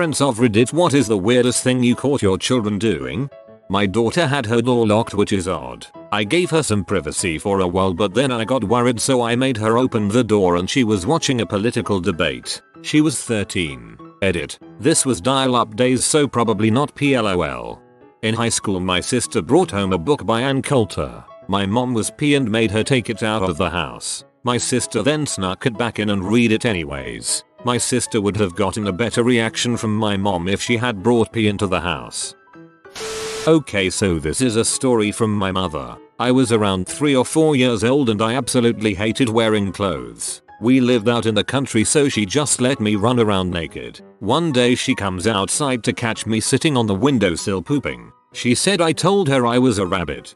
parents of Reddit, what is the weirdest thing you caught your children doing? My daughter had her door locked, which is odd. I gave her some privacy for a while, but then I got worried, so I made her open the door and she was watching a political debate. She was 13. Edit. This was dial-up days, so probably not PLOL. In high school, my sister brought home a book by Ann Coulter. My mom was P and made her take it out of the house. My sister then snuck it back in and read it anyways. My sister would have gotten a better reaction from my mom if she had brought P into the house. Okay, so this is a story from my mother. I was around 3 or 4 years old and I absolutely hated wearing clothes. We lived out in the country, so she just let me run around naked. One day she comes outside to catch me sitting on the windowsill pooping. She said I told her I was a rabbit.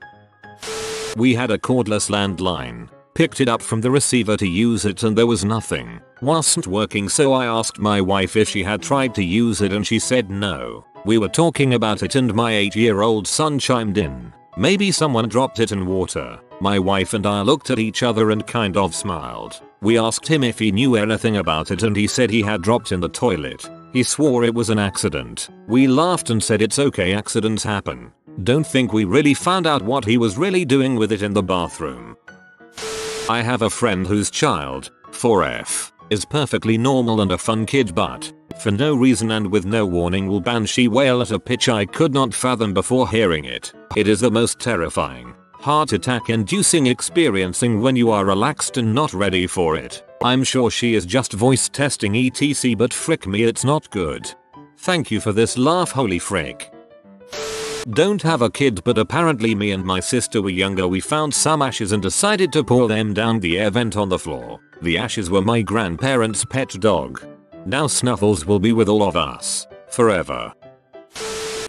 We had a cordless landline. Picked it up from the receiver to use it and there was nothing. Wasn't working, so I asked my wife if she had tried to use it and she said no. We were talking about it and my 8-year-old son chimed in. Maybe someone dropped it in water. My wife and I looked at each other and kind of smiled. We asked him if he knew anything about it and he said he had dropped in the toilet. He swore it was an accident. We laughed and said it's okay, accidents happen. Don't think we really found out what he was really doing with it in the bathroom. I have a friend whose child, 4F, is perfectly normal and a fun kid, but for no reason and with no warning will banshee wail at a pitch I could not fathom before hearing it. It is the most terrifying, heart attack inducing experiencing when you are relaxed and not ready for it. I'm sure she is just voice testing etc, but frick me, it's not good. Thank you for this laugh, holy frick. Don't have a kid, but apparently me and my sister were younger. We found some ashes and decided to pour them down the air vent on the floor. The ashes were my grandparents' pet dog. Now Snuffles will be with all of us forever.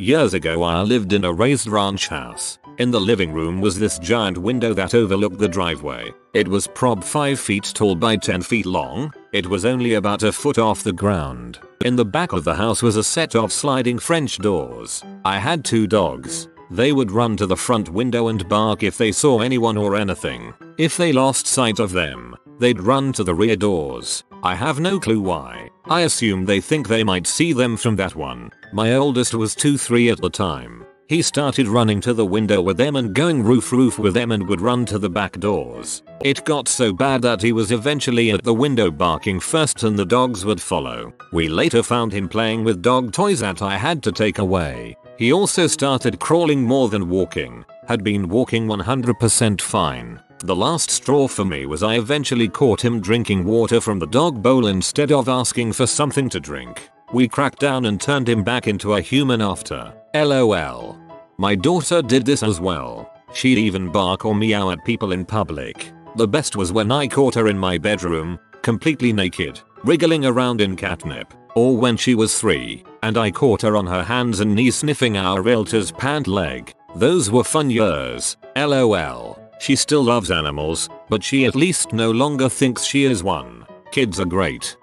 Years ago I lived in a raised ranch house. In the living room was this giant window that overlooked the driveway. It was prob 5 feet tall by 10 feet long. It was only about a foot off the ground. In the back of the house was a set of sliding French doors. I had 2 dogs. They would run to the front window and bark if they saw anyone or anything. If they lost sight of them, they'd run to the rear doors. I have no clue why. I assume they think they might see them from that one. My oldest was 2-3 at the time. He started running to the window with them and going roof with them and would run to the back doors. It got so bad that he was eventually at the window barking first and the dogs would follow. We later found him playing with dog toys that I had to take away. He also started crawling more than walking. Had been walking 100% fine. The last straw for me was I eventually caught him drinking water from the dog bowl instead of asking for something to drink. We cracked down and turned him back into a human after. LOL. My daughter did this as well. She'd even bark or meow at people in public. The best was when I caught her in my bedroom, completely naked, wriggling around in catnip. Or when she was 3, and I caught her on her hands and knees sniffing our realtor's pant leg. Those were fun years. LOL. She still loves animals, but she at least no longer thinks she is one. Kids are great.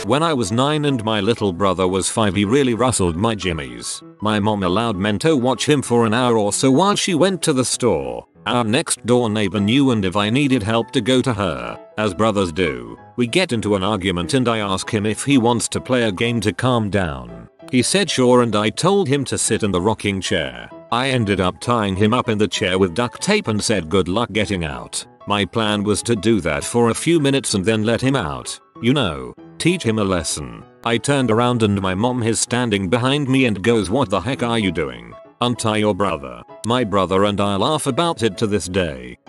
When I was 9 and my little brother was 5, he really rustled my jimmies. My mom allowed Mento watch him for an hour or so while she went to the store. Our next door neighbor knew, and if I needed help to go to her, as brothers do. We get into an argument and I ask him if he wants to play a game to calm down. He said sure, and I told him to sit in the rocking chair. I ended up tying him up in the chair with duct tape and said good luck getting out. My plan was to do that for a few minutes and then let him out. You know, teach him a lesson. I turned around and my mom is standing behind me and goes, "What the heck are you doing? Untie your brother." My brother and I laugh about it to this day.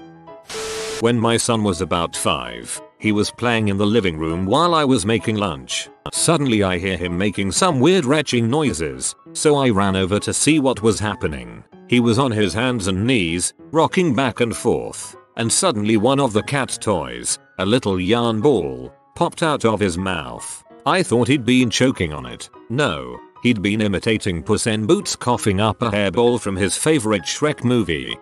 When my son was about 5, he was playing in the living room while I was making lunch. Suddenly I hear him making some weird retching noises, so I ran over to see what was happening. He was on his hands and knees, rocking back and forth, and suddenly one of the cat toys, a little yarn ball, popped out of his mouth. I thought he'd been choking on it. No, he'd been imitating Puss in Boots coughing up a hairball from his favorite Shrek movie.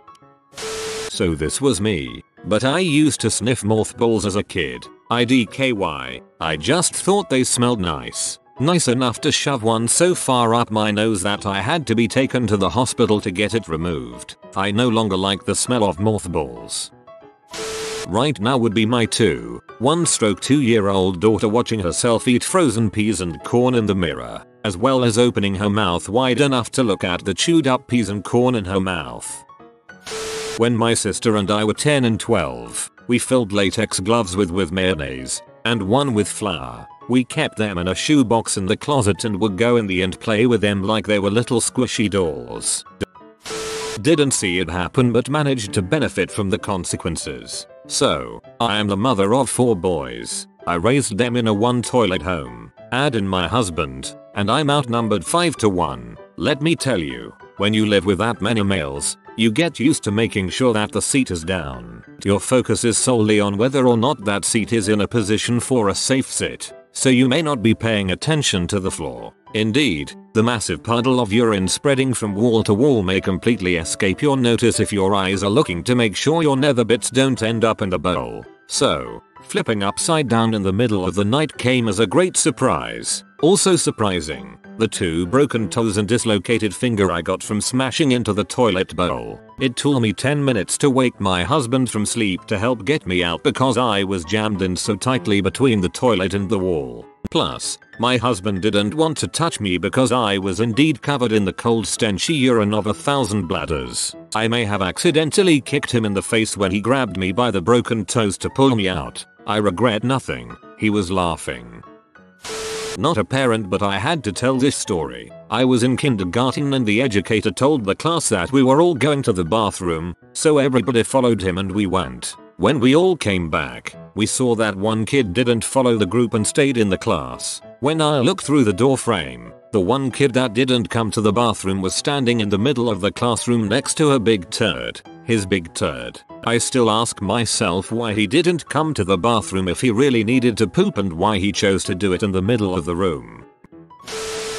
So this was me, but I used to sniff mothballs as a kid. IDKY. I just thought they smelled nice. Nice enough to shove one so far up my nose that I had to be taken to the hospital to get it removed. I no longer like the smell of mothballs. right now would be my 2-year-old daughter watching herself eat frozen peas and corn in the mirror, as well as opening her mouth wide enough to look at the chewed up peas and corn in her mouth. When my sister and I were 10 and 12, we filled latex gloves with mayonnaise, and one with flour. We kept them in a shoebox in the closet and would go in the and play with them like they were little squishy dolls. Didn't see it happen but managed to benefit from the consequences. So, I am the mother of 4 boys. I raised them in a 1-toilet home. Add in my husband, and I'm outnumbered 5 to 1. Let me tell you, when you live with that many males, you get used to making sure that the seat is down. Your focus is solely on whether or not that seat is in a position for a safe sit, so you may not be paying attention to the floor. Indeed, the massive puddle of urine spreading from wall to wall may completely escape your notice if your eyes are looking to make sure your nether bits don't end up in the bowl. So, flipping upside down in the middle of the night came as a great surprise. Also surprising, the 2 broken toes and dislocated finger I got from smashing into the toilet bowl. It took me 10 minutes to wake my husband from sleep to help get me out because I was jammed in so tightly between the toilet and the wall. Plus, my husband didn't want to touch me because I was indeed covered in the cold stenchy urine of 1,000 bladders. I may have accidentally kicked him in the face when he grabbed me by the broken toes to pull me out. I regret nothing. He was laughing. Not a parent, but I had to tell this story. I was in kindergarten and the educator told the class that we were all going to the bathroom, so everybody followed him and we went. When we all came back, we saw that one kid didn't follow the group and stayed in the class. When I looked through the door frame, the one kid that didn't come to the bathroom was standing in the middle of the classroom next to a big turd. His big turd. I still ask myself why he didn't come to the bathroom if he really needed to poop and why he chose to do it in the middle of the room.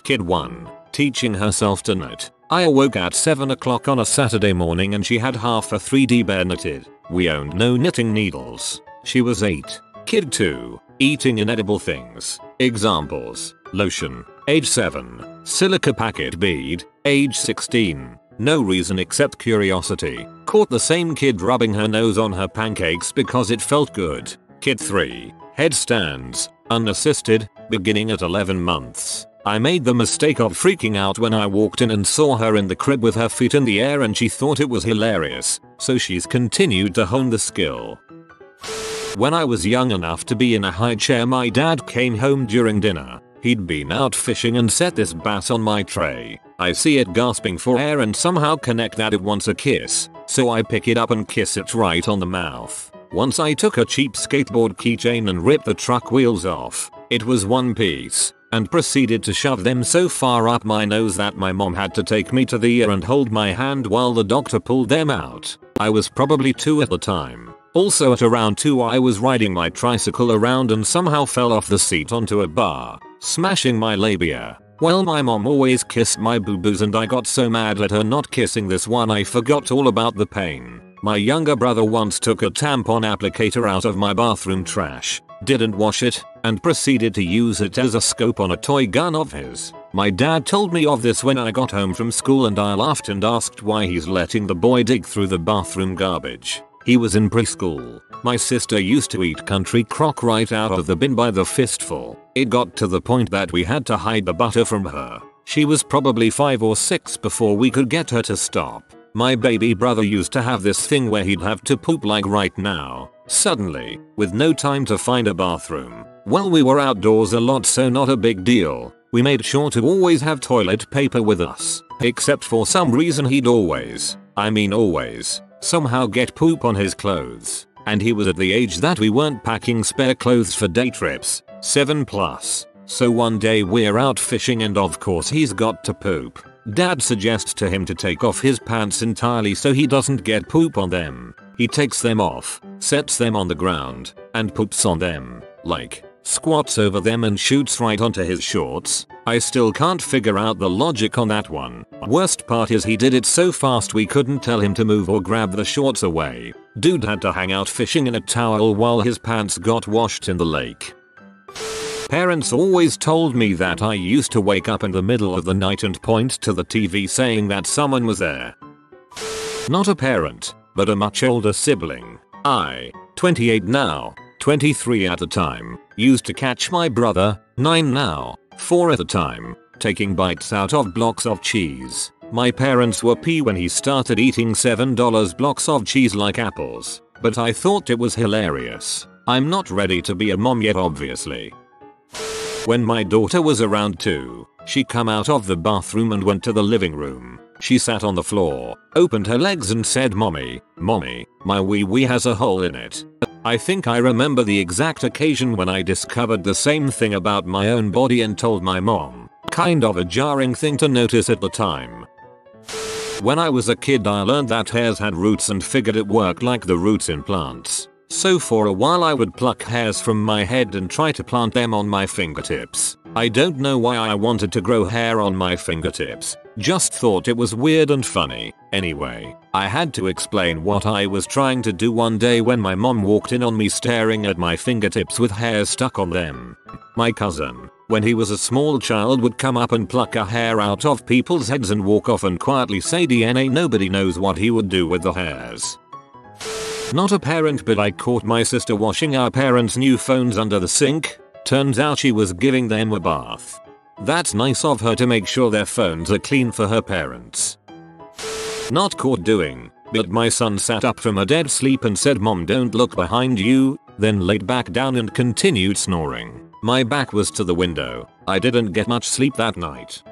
Kid 1. Teaching herself to knit. I awoke at 7 o'clock on a Saturday morning and she had half a 3D bear knitted. We owned no knitting needles. She was 8. Kid 2. Eating inedible things. Examples. Lotion. Age 7. Silica packet bead. Age 16. No reason except curiosity. Caught the same kid rubbing her nose on her pancakes because it felt good. Kid 3. Headstands. Unassisted. Beginning at 11 months. I made the mistake of freaking out when I walked in and saw her in the crib with her feet in the air and she thought it was hilarious, so she's continued to hone the skill. When I was young enough to be in a high chair, my dad came home during dinner. He'd been out fishing and set this bass on my tray. I see it gasping for air and somehow connect that it wants a kiss, so I pick it up and kiss it right on the mouth. Once I took a cheap skateboard keychain and ripped the truck wheels off. It was one piece. And proceeded to shove them so far up my nose that my mom had to take me to the ER and hold my hand while the doctor pulled them out. I was probably 2 at the time. Also at around 2 I was riding my tricycle around and somehow fell off the seat onto a bar, smashing my labia. Well, my mom always kissed my boo-boos and I got so mad at her not kissing this one I forgot all about the pain. My younger brother once took a tampon applicator out of my bathroom trash, didn't wash it, and proceeded to use it as a scope on a toy gun of his. My dad told me of this when I got home from school and I laughed and asked why he's letting the boy dig through the bathroom garbage. He was in preschool. My sister used to eat country crock right out of the bin by the fistful. It got to the point that we had to hide the butter from her. She was probably 5 or 6 before we could get her to stop. My baby brother used to have this thing where he'd have to poop like right now, suddenly, with no time to find a bathroom. Well, we were outdoors a lot, so not a big deal. We made sure to always have toilet paper with us, except for some reason he'd always, somehow get poop on his clothes. And he was at the age that we weren't packing spare clothes for day trips, 7+. So one day we're out fishing and of course he's got to poop. Dad suggests to him to take off his pants entirely so he doesn't get poop on them. He takes them off, sets them on the ground, and poops on them, like, squats over them and shoots right onto his shorts. I still can't figure out the logic on that one. Worst part is he did it so fast we couldn't tell him to move or grab the shorts away. Dude had to hang out fishing in a towel while his pants got washed in the lake. Parents always told me that I used to wake up in the middle of the night and point to the TV saying that someone was there. Not a parent, but a much older sibling. I 28 now, 23 at the time. Used to catch my brother, 9 now, 4 at the time, taking bites out of blocks of cheese. My parents were pee when he started eating $7 blocks of cheese like apples, but I thought it was hilarious. I'm not ready to be a mom yet obviously. When my daughter was around 2, she come out of the bathroom and went to the living room. She sat on the floor, opened her legs and said, "Mommy, mommy, my wee-wee has a hole in it." I think I remember the exact occasion when I discovered the same thing about my own body and told my mom. Kind of a jarring thing to notice at the time. When I was a kid I learned that hairs had roots and figured it worked like the roots in plants. So for a while I would pluck hairs from my head and try to plant them on my fingertips. I don't know why I wanted to grow hair on my fingertips. Just thought it was weird and funny. Anyway, I had to explain what I was trying to do one day when my mom walked in on me staring at my fingertips with hair stuck on them. My cousin, when he was a small child, would come up and pluck a hair out of people's heads and walk off and quietly say DNA. Nobody knows what he would do with the hairs. Not a parent, but I caught my sister washing our parents' new phones under the sink. Turns out she was giving them a bath. That's nice of her to make sure their phones are clean for her parents. Not caught doing, but my son sat up from a dead sleep and said, "Mom, don't look behind you," then laid back down and continued snoring. My back was to the window. I didn't get much sleep that night.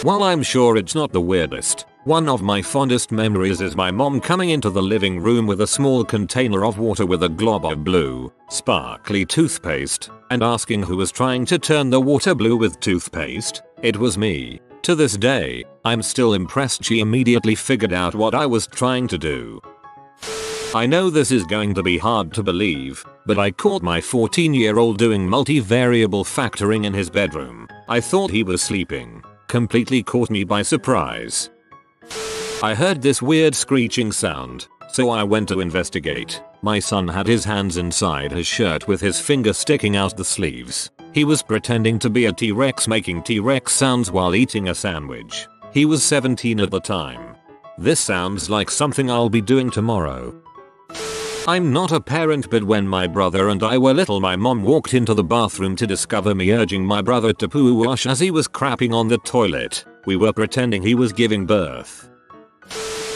While I'm sure it's not the weirdest, one of my fondest memories is my mom coming into the living room with a small container of water with a glob of blue, sparkly toothpaste, and asking who was trying to turn the water blue with toothpaste. It was me. To this day, I'm still impressed she immediately figured out what I was trying to do. I know this is going to be hard to believe, but I caught my 14-year-old doing multivariable factoring in his bedroom. I thought he was sleeping. Completely caught me by surprise. I heard this weird screeching sound, so I went to investigate. My son had his hands inside his shirt with his fingers sticking out the sleeves. He was pretending to be a T-Rex making T-Rex sounds while eating a sandwich. He was 17 at the time. This sounds like something I'll be doing tomorrow. I'm not a parent, but when my brother and I were little, my mom walked into the bathroom to discover me urging my brother to poo wash as he was crapping on the toilet. We were pretending he was giving birth.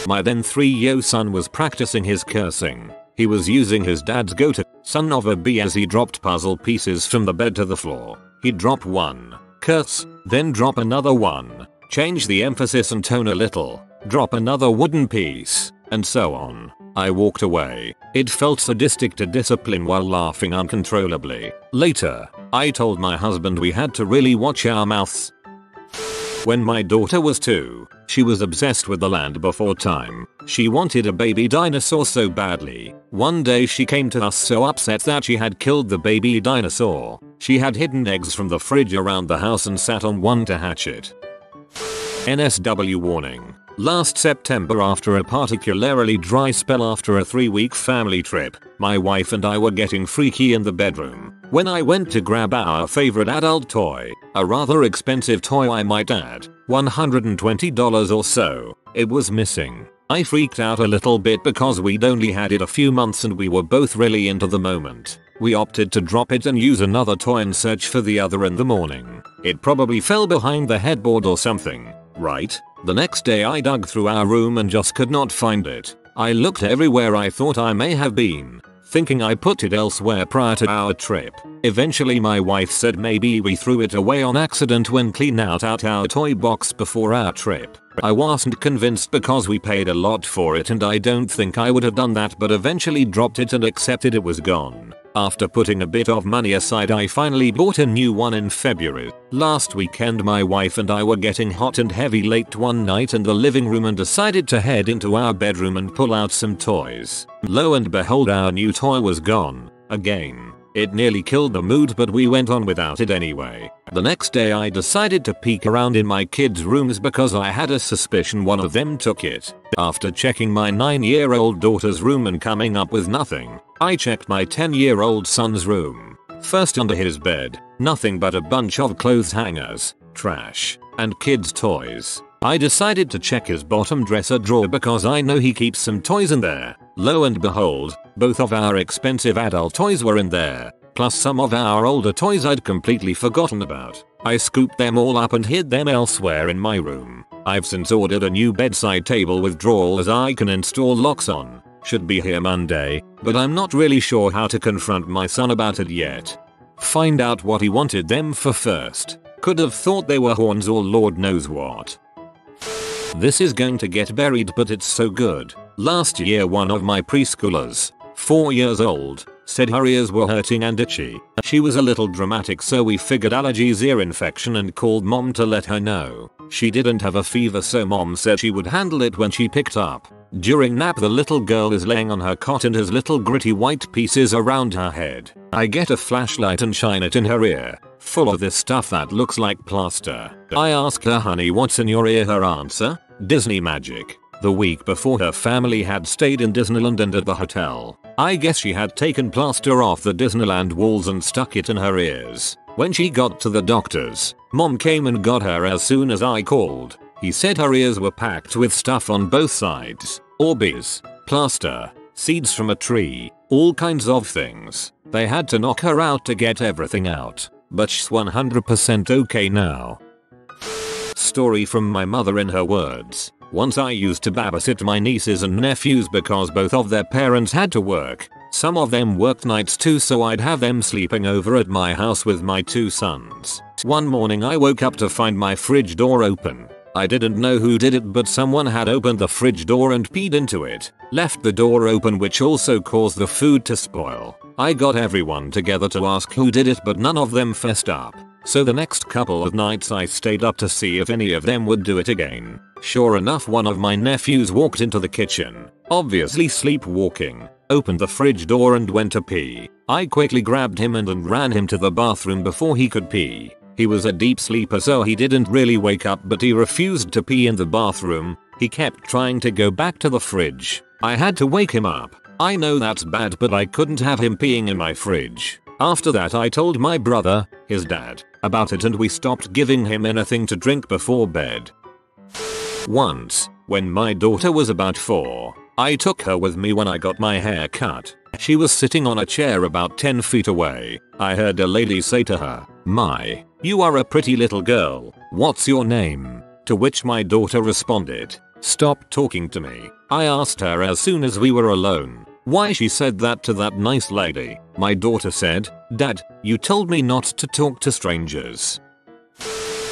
My then 3-year-old son was practicing his cursing. He was using his dad's go-to, "son of a b," as he dropped puzzle pieces from the bed to the floor. He'd drop one, curse, then drop another one, change the emphasis and tone a little, drop another wooden piece, and so on. I walked away. It felt sadistic to discipline while laughing uncontrollably. Later, I told my husband we had to really watch our mouths. When my daughter was 2, she was obsessed with the Land Before Time. She wanted a baby dinosaur so badly. One day she came to us so upset that she had killed the baby dinosaur. She had hidden eggs from the fridge around the house and sat on one to hatch it. NSW warning. Last September, after a particularly dry spell after a 3-week family trip, my wife and I were getting freaky in the bedroom when I went to grab our favorite adult toy, a rather expensive toy I might add, $120 or so. It was missing. I freaked out a little bit because we'd only had it a few months and we were both really into the moment. We opted to drop it and use another toy and search for the other in the morning. It probably fell behind the headboard or something, right? The next day I dug through our room and just could not find it. I looked everywhere I thought I may have been, thinking I put it elsewhere prior to our trip. Eventually my wife said maybe we threw it away on accident when cleaning out our toy box before our trip. I wasn't convinced because we paid a lot for it and I don't think I would have done that, but eventually dropped it and accepted it was gone. After putting a bit of money aside, I finally bought a new one in February. Last weekend my wife and I were getting hot and heavy late one night in the living room and decided to head into our bedroom and pull out some toys. Lo and behold, our new toy was gone. Again. It nearly killed the mood, but we went on without it anyway. The next day I decided to peek around in my kids' rooms because I had a suspicion one of them took it. After checking my 9-year-old daughter's room and coming up with nothing, I checked my 10-year-old son's room. First, under his bed, nothing but a bunch of clothes hangers, trash, and kids' toys. I decided to check his bottom dresser drawer because I know he keeps some toys in there. Lo and behold, Both of our expensive adult toys were in there, plus some of our older toys I'd completely forgotten about. I scooped them all up and hid them elsewhere in my room. I've since ordered a new bedside table with drawers I can install locks on. Should be here Monday, but I'm not really sure how to confront my son about it yet. Find out what he wanted them for first. Could have thought they were horns or Lord knows what. This is going to get buried but it's so good. Last year one of my preschoolers, 4 years old, said her ears were hurting and itchy. She was a little dramatic so we figured allergies ear infection and called mom to let her know. She didn't have a fever so mom said she would handle it when she picked up. During nap the little girl is laying on her cot and has little gritty white pieces around her head. I get a flashlight and shine it in her ear, full of this stuff that looks like plaster. I asked her, honey, what's in your ear? Her answer, Disney magic. The week before her family had stayed in Disneyland and at the hotel. I guess she had taken plaster off the Disneyland walls and stuck it in her ears. When she got to the doctor's, mom came and got her as soon as I called. He said her ears were packed with stuff on both sides. Orbeez, plaster, seeds from a tree, all kinds of things. They had to knock her out to get everything out. But she's 100% okay now. Story from my mother in her words. Once I used to babysit my nieces and nephews because both of their parents had to work. Some of them worked nights too, so I'd have them sleeping over at my house with my 2 sons. One morning I woke up to find my fridge door open. I didn't know who did it, but someone had opened the fridge door and peed into it. Left the door open, which also caused the food to spoil. I got everyone together to ask who did it, but none of them fessed up. So the next couple of nights I stayed up to see if any of them would do it again. Sure enough, one of my nephews walked into the kitchen, obviously sleepwalking, opened the fridge door and went to pee. I quickly grabbed him and ran him to the bathroom before he could pee. He was a deep sleeper so he didn't really wake up, but he refused to pee in the bathroom. He kept trying to go back to the fridge. I had to wake him up. I know that's bad, but I couldn't have him peeing in my fridge. After that I told my brother, his dad, about it and we stopped giving him anything to drink before bed. Once, when my daughter was about 4, I took her with me when I got my hair cut. She was sitting on a chair about 10 feet away. I heard a lady say to her, "My, you are a pretty little girl. What's your name?" To which my daughter responded, "Stop talking to me." I asked her as soon as we were alone why she said that to that nice lady. My daughter said, "Dad, you told me not to talk to strangers."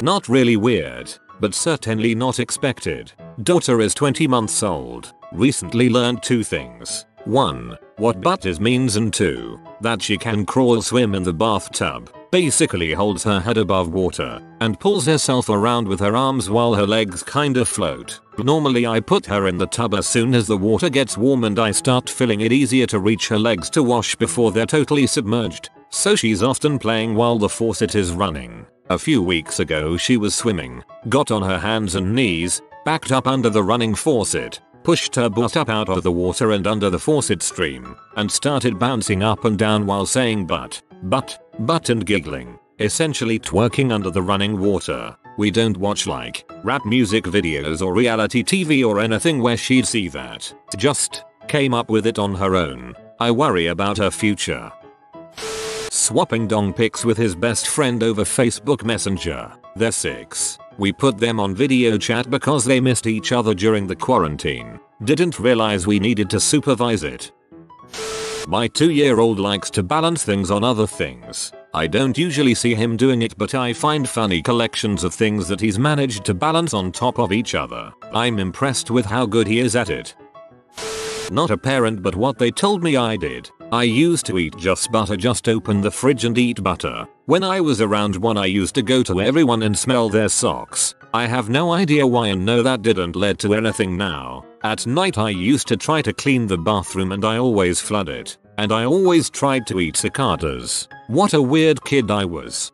Not really weird, but certainly not expected. Daughter is 20 months old. Recently learned 2 things. 1. What butt is means, and 2. That she can crawl swim in the bathtub. Basically holds her head above water and pulls herself around with her arms while her legs kinda float. Normally I put her in the tub as soon as the water gets warm and I start filling it easier to reach her legs to wash before they're totally submerged. So she's often playing while the faucet is running. A few weeks ago she was swimming, got on her hands and knees, backed up under the running faucet, pushed her butt up out of the water and under the faucet stream, and started bouncing up and down while saying butt, butt, butt and giggling, essentially twerking under the running water. We don't watch like rap music videos or reality TV or anything where she'd see that. Just came up with it on her own. I worry about her future. Swapping dong pics with his best friend over Facebook Messenger. They're 6. We put them on video chat because they missed each other during the quarantine. Didn't realize we needed to supervise it. My 2-year-old likes to balance things on other things. I don't usually see him doing it, but I find funny collections of things that he's managed to balance on top of each other. I'm impressed with how good he is at it. Not a parent, but what they told me I did. I used to eat just butter, just open the fridge and eat butter. When I was around 1 I used to go to everyone and smell their socks. I have no idea why, and no, that didn't lead to anything now. At night I used to try to clean the bathroom and I always flood it. And I always tried to eat cicadas. What a weird kid I was.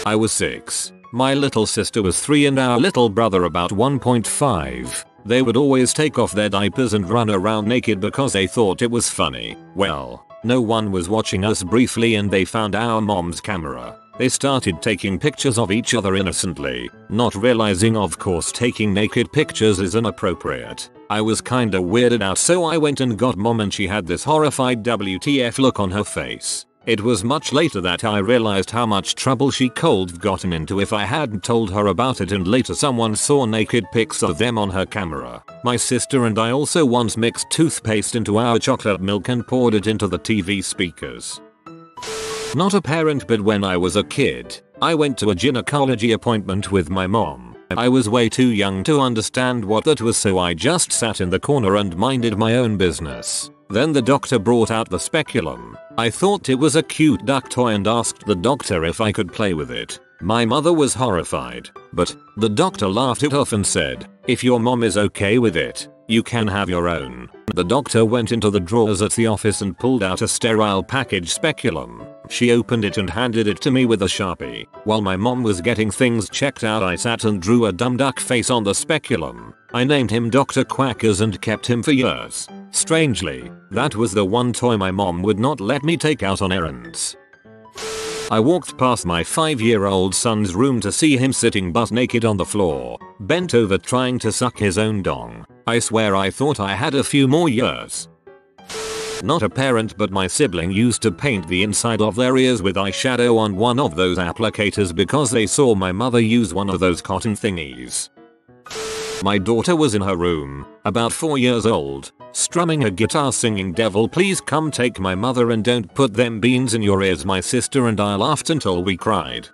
I was 6. My little sister was 3 and our little brother about 1.5. They would always take off their diapers and run around naked because they thought it was funny. Well, no one was watching us briefly and they found our mom's camera. They started taking pictures of each other innocently, not realizing of course taking naked pictures is inappropriate. I was kinda weirded out, so I went and got mom, and she had this horrified WTF look on her face. It was much later that I realized how much trouble she could've gotten into if I hadn't told her about it, and later someone saw naked pics of them on her camera. My sister and I also once mixed toothpaste into our chocolate milk and poured it into the TV speakers. Not a parent, but when I was a kid, I went to a gynecology appointment with my mom. I was way too young to understand what that was, so I just sat in the corner and minded my own business. Then the doctor brought out the speculum. I thought it was a cute duck toy and asked the doctor if I could play with it. My mother was horrified, but the doctor laughed it off and said, "If your mom is okay with it, you can have your own." The doctor went into the drawers at the office and pulled out a sterile package speculum. She opened it and handed it to me with a Sharpie. While my mom was getting things checked out, I sat and drew a dumb duck face on the speculum. I named him Dr. Quackers and kept him for years. Strangely, that was the one toy my mom would not let me take out on errands. I walked past my 5-year-old son's room to see him sitting butt naked on the floor, bent over trying to suck his own dong. I swear I thought I had a few more years. Not a parent, but my sibling used to paint the inside of their ears with eyeshadow on one of those applicators because they saw my mother use one of those cotton thingies. My daughter was in her room, about 4 years old, strumming a guitar singing "Devil please come take my mother and don't put them beans in your ears." My sister and I laughed until we cried.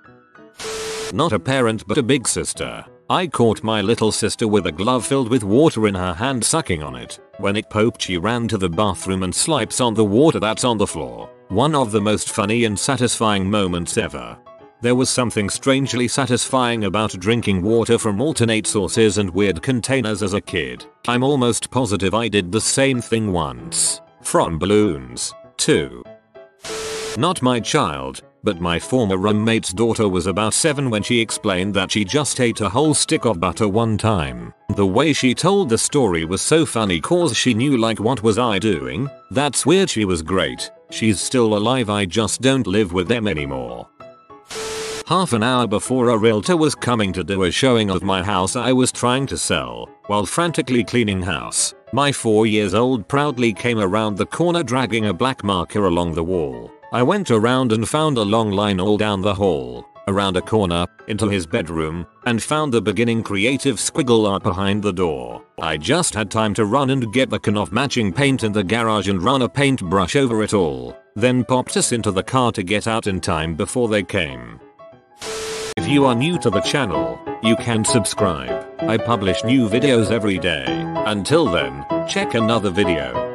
Not a parent, but a big sister. I caught my little sister with a glove filled with water in her hand sucking on it. When it popped, she ran to the bathroom and swipes on the water that's on the floor. One of the most funny and satisfying moments ever. There was something strangely satisfying about drinking water from alternate sources and weird containers as a kid. I'm almost positive I did the same thing once. From balloons, too. Not my child, but my former roommate's daughter was about 7 when she explained that she just ate a whole stick of butter one time. The way she told the story was so funny cause she knew like what was I doing? That's weird. She was great. She's still alive, I just don't live with them anymore. Half an hour before a realtor was coming to do a showing of my house I was trying to sell, while frantically cleaning house, my 4-year-old proudly came around the corner dragging a black marker along the wall. I went around and found a long line all down the hall, around a corner, into his bedroom, and found the beginning creative squiggle art behind the door. I just had time to run and get the can of matching paint in the garage and run a paintbrush over it all, then popped us into the car to get out in time before they came. If you are new to the channel, you can subscribe. I publish new videos every day. Until then, check another video.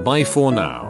Bye for now.